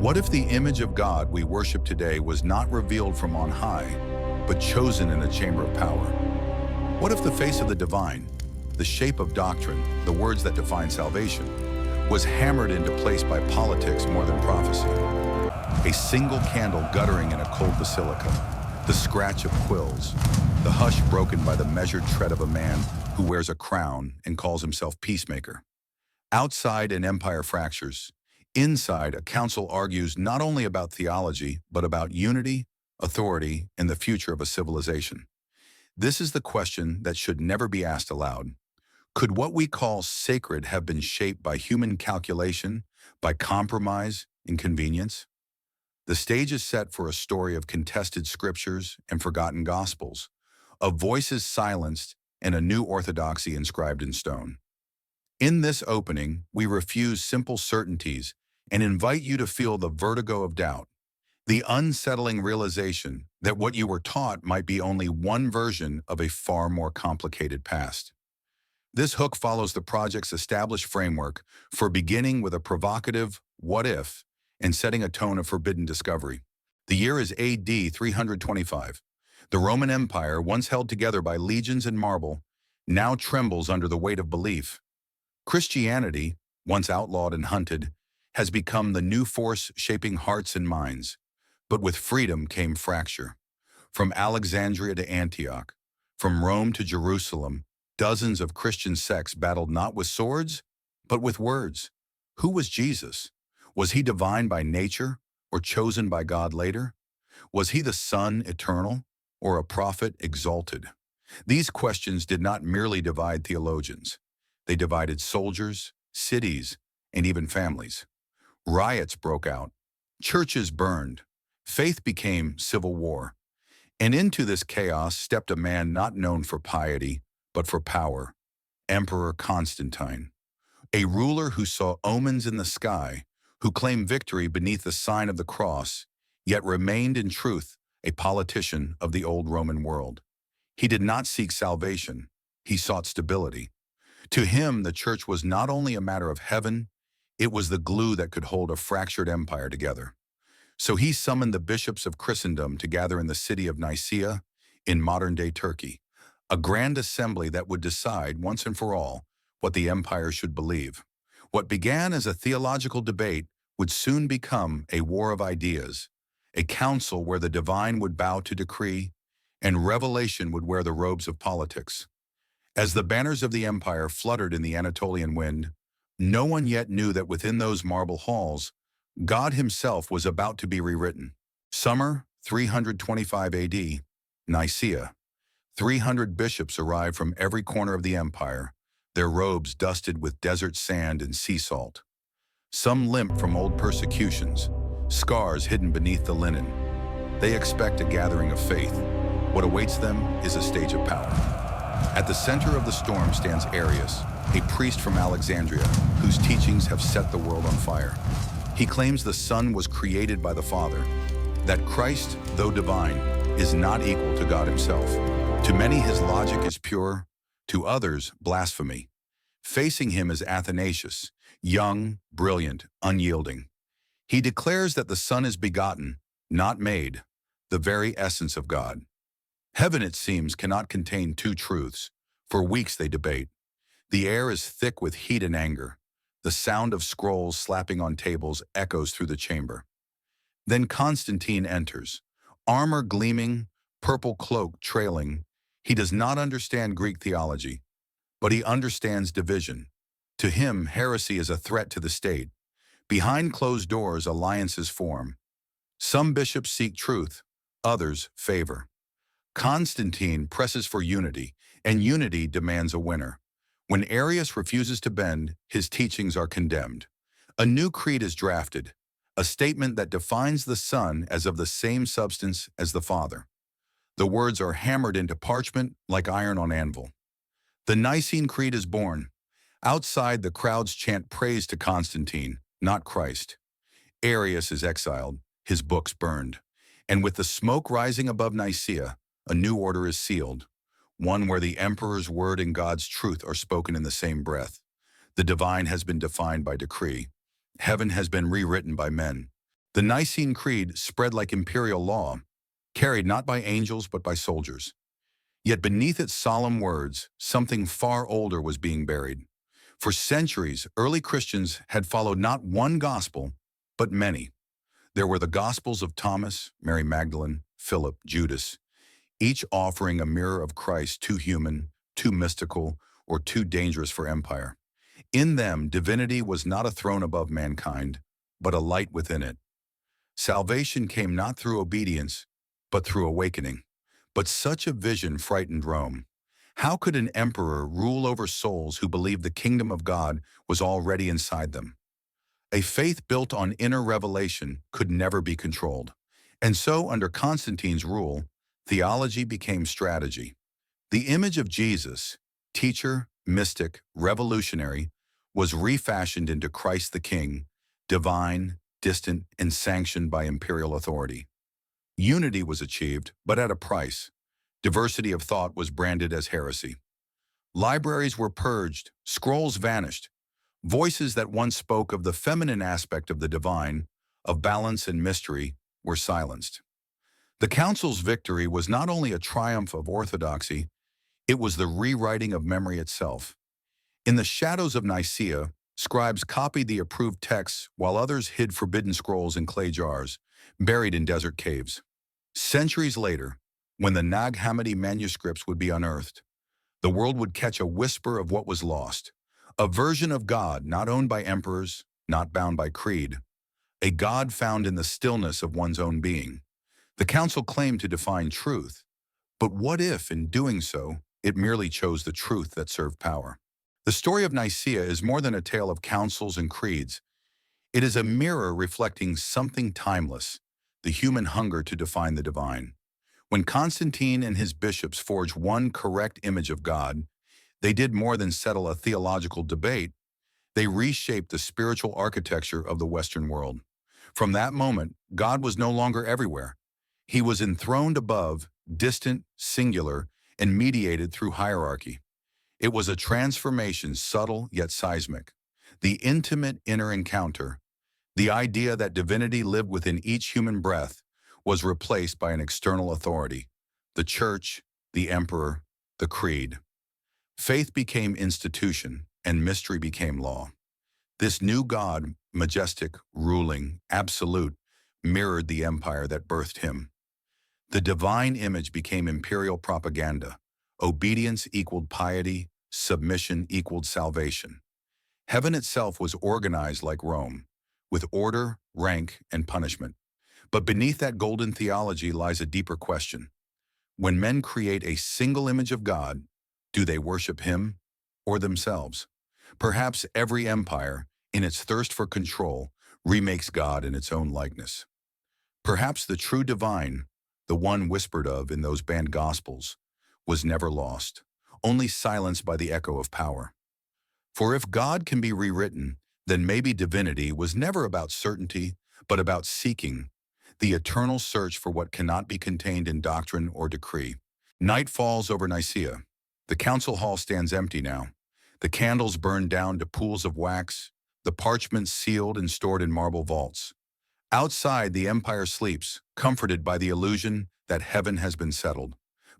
What if the image of God we worship today was not revealed from on high, but chosen in a chamber of power? What if the face of the divine, the shape of doctrine, the words that define salvation, was hammered into place by politics more than prophecy? A single candle guttering in a cold basilica, the scratch of quills, the hush broken by the measured tread of a man who wears a crown and calls himself peacemaker. Outside, an empire fractures. Inside, a council argues not only about theology, but about unity, authority, and the future of a civilization. This is the question that should never be asked aloud. Could what we call sacred have been shaped by human calculation, by compromise and convenience? The stage is set for a story of contested scriptures and forgotten gospels, of voices silenced and a new orthodoxy inscribed in stone. In this opening, we refuse simple certainties and invite you to feel the vertigo of doubt, the unsettling realization that what you were taught might be only one version of a far more complicated past. This hook follows the project's established framework for beginning with a provocative what if and setting a tone of forbidden discovery. The year is AD 325. The Roman Empire, once held together by legions and marble, now trembles under the weight of belief. Christianity, once outlawed and hunted, has become the new force shaping hearts and minds. But with freedom came fracture. From Alexandria to Antioch, from Rome to Jerusalem, dozens of Christian sects battled not with swords, but with words. Who was Jesus? Was he divine by nature or chosen by God later? Was he the Son eternal or a prophet exalted? These questions did not merely divide theologians. They divided soldiers, cities, and even families. Riots broke out. Churches burned. Faith became civil war. And into this chaos stepped a man not known for piety, but for power, Emperor Constantine, a ruler who saw omens in the sky, who claimed victory beneath the sign of the cross, yet remained in truth a politician of the old Roman world. He did not seek salvation. He sought stability. To him, the church was not only a matter of heaven, it was the glue that could hold a fractured empire together. So he summoned the bishops of Christendom to gather in the city of Nicaea in modern-day Turkey, a grand assembly that would decide once and for all what the empire should believe. What began as a theological debate would soon become a war of ideas, a council where the divine would bow to decree and revelation would wear the robes of politics. As the banners of the empire fluttered in the Anatolian wind, no one yet knew that within those marble halls, God himself was about to be rewritten. Summer 325 AD, Nicaea. 300 bishops arrived from every corner of the empire, their robes dusted with desert sand and sea salt. Some limp from old persecutions, scars hidden beneath the linen. They expect a gathering of faith. What awaits them is a stage of power. At the center of the storm stands Arius, a priest from Alexandria, whose teachings have set the world on fire. He claims the Son was created by the Father, that Christ, though divine, is not equal to God himself. To many, his logic is pure, to others, blasphemy. Facing him is Athanasius, young, brilliant, unyielding. He declares that the Son is begotten, not made, the very essence of God. Heaven, it seems, cannot contain two truths. For weeks they debate. The air is thick with heat and anger. The sound of scrolls slapping on tables echoes through the chamber. Then Constantine enters, armor gleaming, purple cloak trailing. He does not understand Greek theology, but he understands division. To him, heresy is a threat to the state. Behind closed doors, alliances form. Some bishops seek truth, others favor. Constantine presses for unity, and unity demands a winner. When Arius refuses to bend, his teachings are condemned. A new creed is drafted, a statement that defines the Son as of the same substance as the Father. The words are hammered into parchment like iron on anvil. The Nicene Creed is born. Outside, the crowds chant praise to Constantine, not Christ. Arius is exiled, his books burned. And with the smoke rising above Nicaea, a new order is sealed, one where the emperor's word and God's truth are spoken in the same breath. The divine has been defined by decree. Heaven has been rewritten by men. The Nicene Creed spread like imperial law, carried not by angels but by soldiers. Yet beneath its solemn words, something far older was being buried. For centuries, early Christians had followed not one gospel, but many. There were the Gospels of Thomas, Mary Magdalene, Philip, Judas, each offering a mirror of Christ too human, too mystical, or too dangerous for empire. In them, divinity was not a throne above mankind, but a light within it. Salvation came not through obedience, but through awakening. But such a vision frightened Rome. How could an emperor rule over souls who believed the kingdom of God was already inside them? A faith built on inner revelation could never be controlled. And so, under Constantine's rule, theology became strategy. The image of Jesus, teacher, mystic, revolutionary, was refashioned into Christ the King, divine, distant, and sanctioned by imperial authority. Unity was achieved, but at a price. Diversity of thought was branded as heresy. Libraries were purged, scrolls vanished. Voices that once spoke of the feminine aspect of the divine, of balance and mystery, were silenced. The Council's victory was not only a triumph of orthodoxy, it was the rewriting of memory itself. In the shadows of Nicaea, scribes copied the approved texts while others hid forbidden scrolls in clay jars, buried in desert caves. Centuries later, when the Nag Hammadi manuscripts would be unearthed, the world would catch a whisper of what was lost, a version of God not owned by emperors, not bound by creed, a God found in the stillness of one's own being. The council claimed to define truth, but what if, in doing so, it merely chose the truth that served power? The story of Nicaea is more than a tale of councils and creeds. It is a mirror reflecting something timeless, the human hunger to define the divine. When Constantine and his bishops forged one correct image of God, they did more than settle a theological debate. They reshaped the spiritual architecture of the Western world. From that moment, God was no longer everywhere. He was enthroned above, distant, singular, and mediated through hierarchy. It was a transformation subtle yet seismic. The intimate inner encounter, the idea that divinity lived within each human breath, was replaced by an external authority, the church, the emperor, the creed. Faith became institution, and mystery became law. This new God, majestic, ruling, absolute, mirrored the empire that birthed him. The divine image became imperial propaganda. Obedience equaled piety, submission equaled salvation. Heaven itself was organized like Rome, with order, rank, and punishment. But beneath that golden theology lies a deeper question. When men create a single image of God, do they worship him or themselves? Perhaps every empire, in its thirst for control, remakes God in its own likeness. Perhaps the true divine, the one whispered of in those banned Gospels, was never lost, only silenced by the echo of power. For if God can be rewritten, then maybe divinity was never about certainty, but about seeking, the eternal search for what cannot be contained in doctrine or decree. Night falls over Nicaea. The council hall stands empty now. The candles burned down to pools of wax, the parchments sealed and stored in marble vaults. Outside, the empire sleeps, comforted by the illusion that heaven has been settled.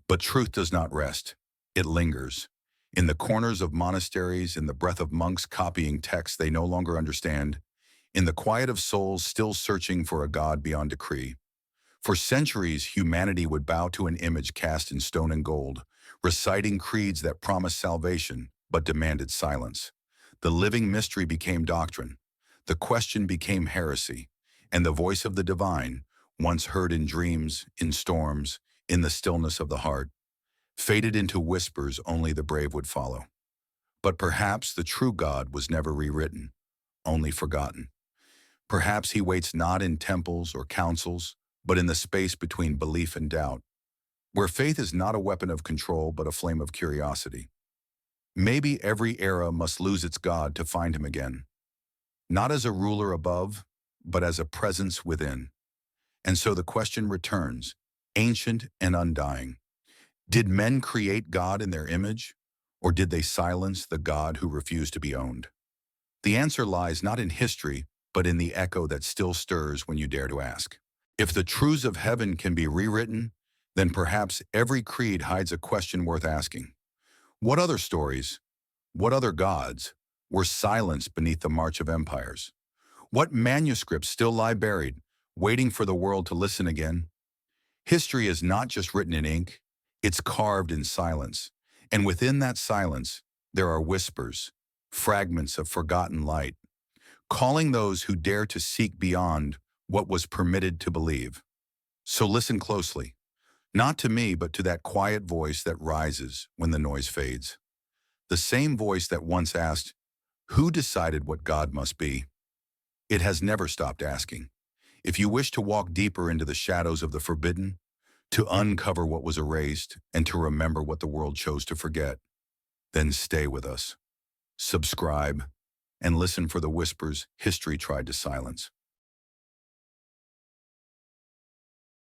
But truth does not rest. It lingers. In the corners of monasteries, in the breath of monks copying texts they no longer understand, in the quiet of souls still searching for a God beyond decree. For centuries, humanity would bow to an image cast in stone and gold, reciting creeds that promised salvation but demanded silence. The living mystery became doctrine. The question became heresy. And the voice of the divine, once heard in dreams, in storms, in the stillness of the heart, faded into whispers only the brave would follow. But perhaps the true God was never rewritten, only forgotten. Perhaps he waits not in temples or councils, but in the space between belief and doubt, where faith is not a weapon of control but a flame of curiosity. Maybe every era must lose its God to find him again, not as a ruler above, but as a presence within. And so the question returns, ancient and undying. Did men create God in their image, or did they silence the God who refused to be owned? The answer lies not in history, but in the echo that still stirs when you dare to ask. If the truths of heaven can be rewritten, then perhaps every creed hides a question worth asking. What other stories, what other gods, were silenced beneath the march of empires? What manuscripts still lie buried, waiting for the world to listen again? History is not just written in ink, it's carved in silence. And within that silence, there are whispers, fragments of forgotten light, calling those who dare to seek beyond what was permitted to believe. So listen closely, not to me, but to that quiet voice that rises when the noise fades. The same voice that once asked, "Who decided what God must be?" It has never stopped asking. If you wish to walk deeper into the shadows of the forbidden, to uncover what was erased, and to remember what the world chose to forget, then stay with us. Subscribe and listen for the whispers history tried to silence.